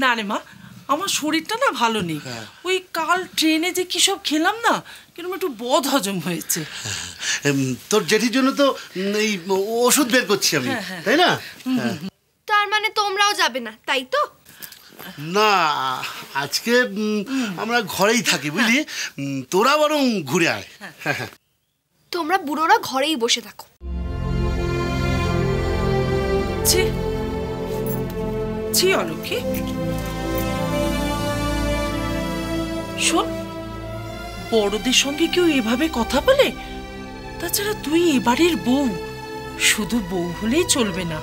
না রে মা, আমার শরীরটা না ভালো নেই। ওই কাল ট্রেনে যে কি সব খেলাম না, কিরকম একটু বদ হজম হয়েছে। তোর জেঠির জন্য তো এই ওষুধ বের করছি আমি, তাই না? তার মানে তোমরাও যাবে না, তাই তো? না, আজকে আমরা ঘরেই থাকি, বুঝলি? তোরা বরং ঘুরে আয়। তোমরা বুড়োরা ঘরেই বসে থাকো। ছি ছি অলক্ষী, শোন, বড়দের সঙ্গে কেউ এভাবে কথা বলে? তাছাড়া তুই এবারের বউ, শুধু বউ হলেই চলবে না,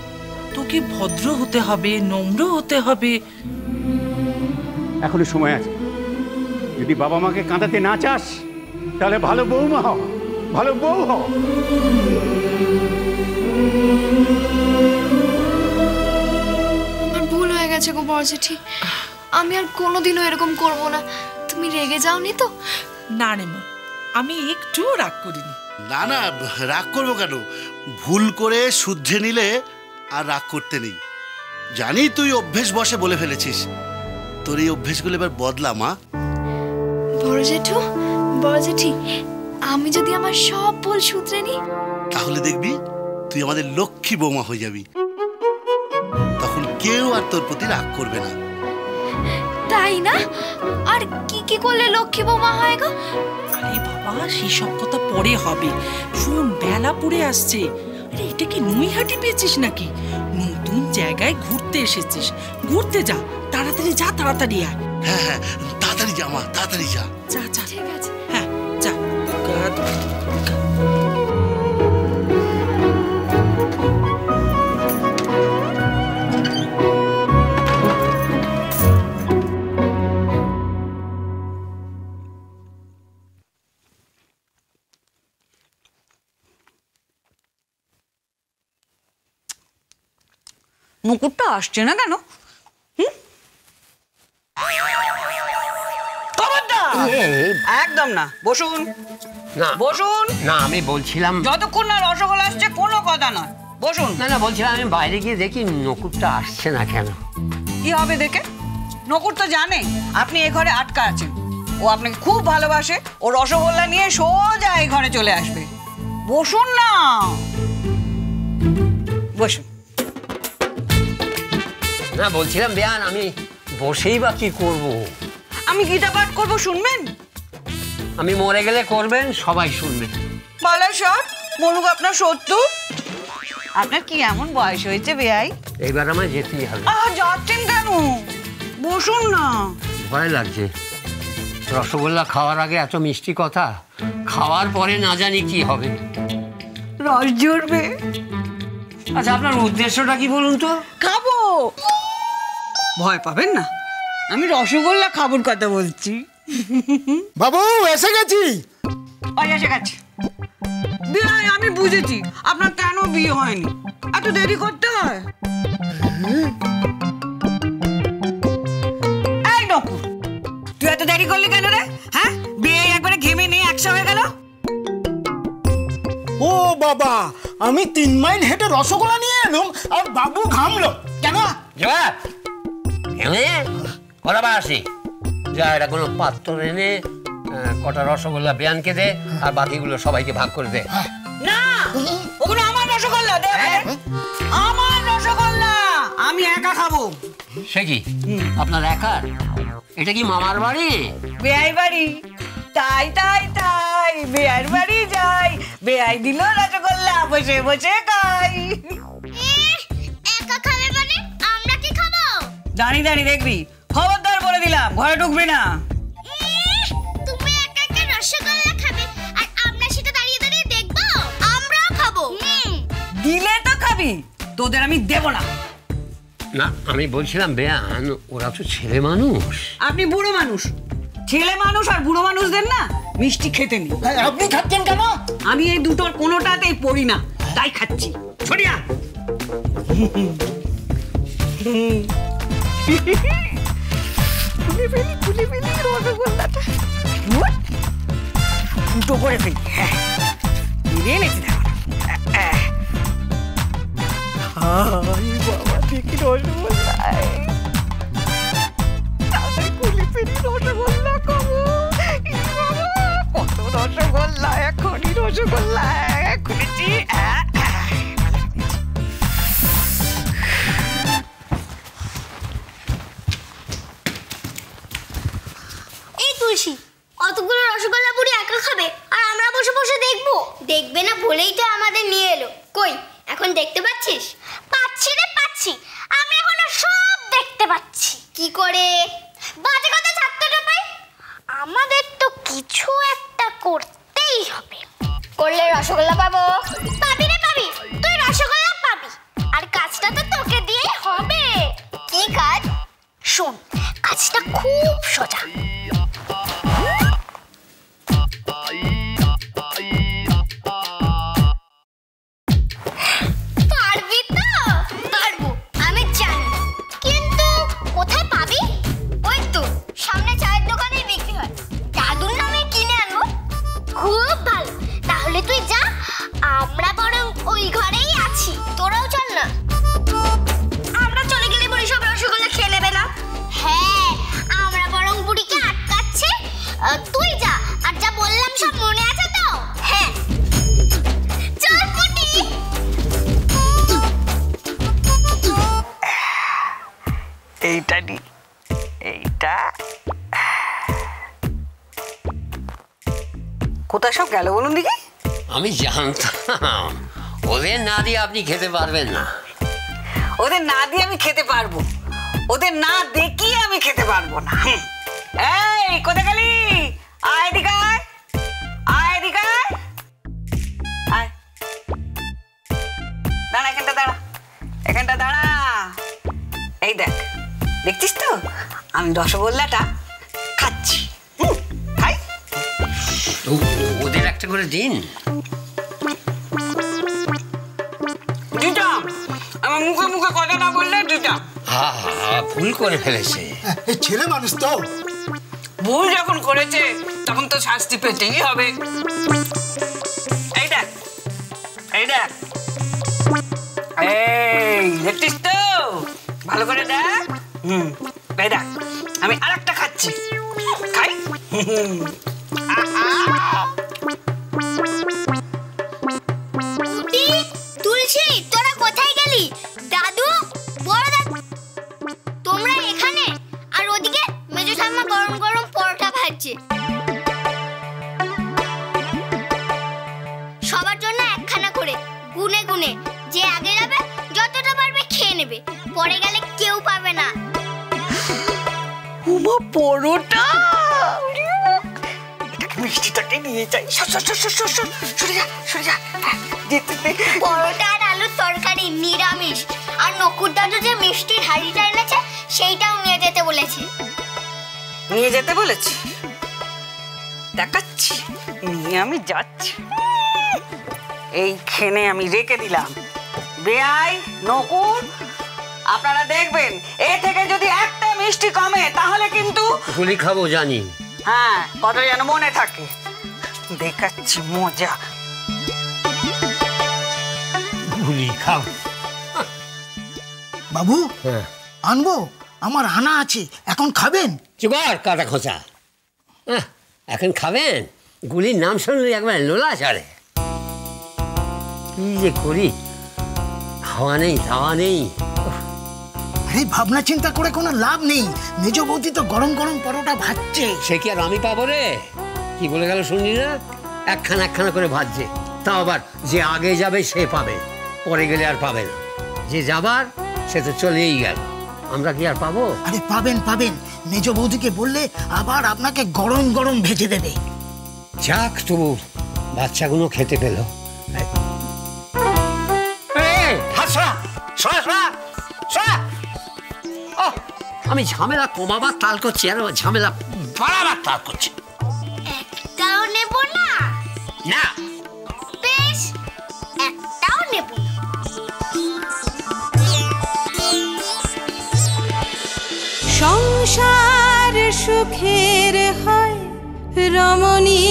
তোকে ভদ্র হতে হবে, নম্র হতে হবে। এখনো সময় আছে। যদি বাবা মাকে কাঁদাতে না চাস তাহলে ভালো বৌমা হও, ভালো বউ হও। আমার ভুল হয়ে গেছে গো বড় জেঠি, আমি আর কোনোদিনও এরকম করব না। তুমি রেগে যাওনি তো? না রে মা, আমি একটু রাগ করিনি। না না, রাগ করবো কেন? ভুল করে শুদ্ধে নিলে আর রাগ করতে নেই। জানি তুই অভ্যেস বসে বলে ফেলেছিস, তোর এই অভ্যেসগুলো এবার বদলা মা। বড় জেঠু, বড় জেঠি, আমি যদি আমার সব ভুল শুধরে নিই, তাহলে দেখবি তুই আমাদের লক্ষ্মী বৌমা হয়ে যাবি। তখন কেউ আর তোর প্রতি রাগ করবে না। তাই না? আর কি কি করলে লক্ষ্মী বৌমা হয় গো? আরে বাবা, সেসব কথা পরে হবে। শোন, বেলা পড়ে আসছে। আরে এটা কি নৈহাটি পেয়েছিস নাকি? নতুন জায়গায় ঘুরতে এসেছিস, ঘুরতে যা, তাড়াতাড়ি যা, তাড়াতাড়ি আয়। হ্যাঁ হ্যাঁ, তাড়াতাড়ি যা মা, তাড়াতাড়ি যা। যা যা, ঠিক আছে। হ্যাঁ যা। মুকুটটা আসছে না কেন? একদম না, বসুন না বসুন। না, আমি বলছিলাম যতক্ষণ না রসগোল্লা আসছে কোনো কথা নয়, বসুন। না না, বলছিলাম আমি বাইরে গিয়ে দেখি নকুরটা আসছে না কেন। কি হবে দেখে? নকুর তো জানে আপনি এ ঘরে আটকা আছেন, ও আপনাকে খুব ভালোবাসে, ও রসগোল্লা নিয়ে সোজা এই ঘরে চলে আসবে। বসুন না, বসুন। না, বলছিলাম বেয়ান, আমি বসেই বা কি করব? আমি গীতা পাঠ করবো, শুনবেন? আমি মরে গেলে করবেন, সবাই শুনবে। বালাসর মনুক আপনার সত্য। আপনার কি এমন বয়স হয়েছে বেয়াই? এইবার আমার যেতেই হবে। যাচ্ছেন কেন? বসুন না। ভয় লাগছে, রসগোল্লা খাওয়ার আগে এত মিষ্টি কথা, খাওয়ার পরে না জানি কি হবে। রস জড়বে। আচ্ছা, আপনার উদ্দেশ্যটা কি বলুন তো? খাবো। ভয় পাবেন না, আমি রসগোল্লা খাবার কথা বলছি। বাবু এসে গেছি। এসে গেছে। বিয়ে, আমি বুঝেছি আপনার কেন বিয়ে হয়নি, এত দেরি করতে হয়। এই নকুর, তুই এত দেরি করলি কেন রে? হ্যাঁ, বিয়ে একবারে ঘেমে নিয়ে একশো হয়ে গেল। ও বাবা, আমি 3 মাইল হেঁটে রসগোল্লা নিয়ে এলাম আর বাবু ঘামলো কেন? কটা আসি যা, এটা কোনো পাত্র এনে কটা রসগোল্লা বেয়ানকে দে, আর বাকিগুলো সবাইকে ভাগ করে দে। না, ওগুলো আমার রসগোল্লা। দে, আমার রসগোল্লা, আমি একা খাবো। সে কি আপনার একার? এটা কি মামার বাড়ি? বেয়াই বাড়ি। তাই তাই তাই বেয়ার বাড়ি যাই, বেয়াই দিল রসগোল্লা, বসে বসে খাই। একা খাবে মানে আমরা কি খাবো? দাঁড়িয়ে দাঁড়িয়ে দেখবি, খবরদার বলে দিলাম, ঘরে ঢুকবি না। তুমি একা একা রসগোল্লা খাবে আর আমরা সেটা দাঁড়িয়ে দাঁড়িয়ে দেখবো? আমরাও খাবো। দিলে তো খাবি, তোদের আমি দেব না। না, আমি বলছিলাম বেয়ান, ওরা তো ছেলে মানুষ। আপনি বুড়ো মানুষ, ছেলে মানুষ আর বুড়ো মানুষদের না মিষ্টি খেতে নেই। আপনি খাচ্ছেন কেন? আমি এই দুটোর কোনোটাতেই পড়ি না, তাই খাচ্ছি। ছড়িয়া খুলে ফেলি রসগোল্লাটা, দুটো করে ফেলি। হ্যাঁ, এনেছি বাবা, দেখি রসগোল্লা। খাবে আর আমরা বসে বসে দেখবো? দেখবে না বলেই তো আমাদের নিয়ে এলো। কই এখন দেখতে পাচ্ছিস? পাচ্ছি রে পাচ্ছি, আমি এখন সব দেখতে পাচ্ছি। কি করে? বাজে কথা ছাড়তে না পাই, আমাদের তো কিছু একটা করতেই হবে। করলে রসগোল্লা পাবো। পাবি রে পাবি, তুই রসগোল্লা পাবি, আর কাজটা তো তোকে দিয়েই হবে। কি কাজ? শোন, কাজটা খুব সোজা। পারবি তো? পারবো, আমি জানি, কিন্তু কোথায় পাবি? ওই তো সামনে চায়ের দোকানে বিক্রি হয়, দাদুর নামে কিনে আনবো। খুব ভালো, তাহলে তুই যা, আমরা বরং ওই ঘরেই আছি, তোরাও চল না। আমরা চলে গেলে বুড়ি সব রসগোল্লা খেয়ে নেবে না? হ্যাঁ, আমরা বরং বুড়িকে আটকাচ্ছি, তুই যা, আর যা বললাম সব মনে আছে তো? হ্যাঁ চল পুটি। এইটা নি, এইটা কোথায় সব গেল বলুন দেখি? আমি জানতাম ওদের না দিয়ে আপনি খেতে পারবেন না। ওদের না দিয়ে আমি খেতে পারবো, ওদের না দেখিয়ে আমি খেতে পারবো না। এই কোথায় গেলি? আয় এদিকে আয়, আয় এদিকে আয়, আয়। দাঁড়া, এখানটা দাঁড়া, এখানটা দাঁড়া। এই দেখ, দেখছিস তো আমি রসগোল্লাটা খাচ্ছি। খাই। ওদের একটা করে দিন। দিতাম, আমার মুখে মুখে কথা না বললে দিতাম। ভুল করে ফেলেছে। এই ছেলে মানুষ তো, ভুল যখন করেছে তখন তো শাস্তি পেতেই হবে। এই দেখ, এই দেখ, এই দেখছিস তো, ভালো করে দেখ। এই দেখ, আমি আরেকটা খাচ্ছি, খাই। তুলসী, তোরা কোথায় গেলি? দাদু, বড় দাদু, তোমরা এখানে, আর ওদিকে মেজো ঠাম্মা গরম গরম পরোটা ভাজছে। সবার জন্য একখানা করে, গুনে গুনে, যে আগে যাবে যতটা পারবে খেয়ে নেবে, পরে গেলে কেউ পাবে না। উমা, পরোটা! মিষ্টিটাকে নিয়ে যাই। সরে যা, সরে যা। পরোটা আর আলুর তরকারি নিরামিষ, আর নকুর দাদু যে মিষ্টির হাঁড়িটা এনেছে সেইটাও নিয়ে যেতে বলেছে। নিয়ে যেতে বলেছি? দেখাচ্ছি, নিয়ে আমি যাচ্ছি। এইখানে আমি রেখে দিলাম। বেয়াই, নকুর, আপনারা দেখবেন, এ থেকে যদি একটা মিষ্টি কমে তাহলে কিন্তু গুলি খাবো জানি। হ্যাঁ, কথা যেন মনে থাকে। দেখাচ্ছি মজা। গুলি খাও। বাবু হ্যাঁ, আনবো, আমার আনা আছে, এখন খাবেন? চুকার কাটা খোঁচা। এখন খাবেন? গুলির নাম শুনলে একবার লোলা ছাড়ে। কি যে করি, খাওয়া নেই, খাওয়া নেই। আরে ভাবনা চিন্তা করে কোনো লাভ নেই, মেজ বৌদি তো গরম গরম পরোটা ভাজছে। সে কি আর আমি পাবো রে? কি বলে গেল শুনলি না? একখানা একখানা করে ভাজছে, তাও আবার যে আগে যাবে সে পাবে, পরে গেলে আর পাবে না। যে যাবার সে তো চলেই গেল, আমরা কি আর পাবো? আরে পাবেন পাবেন, মেজ বৌদিকে বললে আবার আপনাকে গরম গরম ভেজে দেবে। যাক, তবু বাচ্চাগুলো খেতে পেল। আমি ঝামেলা কমাবার তাল করছি আর ঝামেলা বাড়াবার তাল করছি। একটাও নেব না? না। বেশ, একটাও নেব না। সংসার সুখের হয় রমণী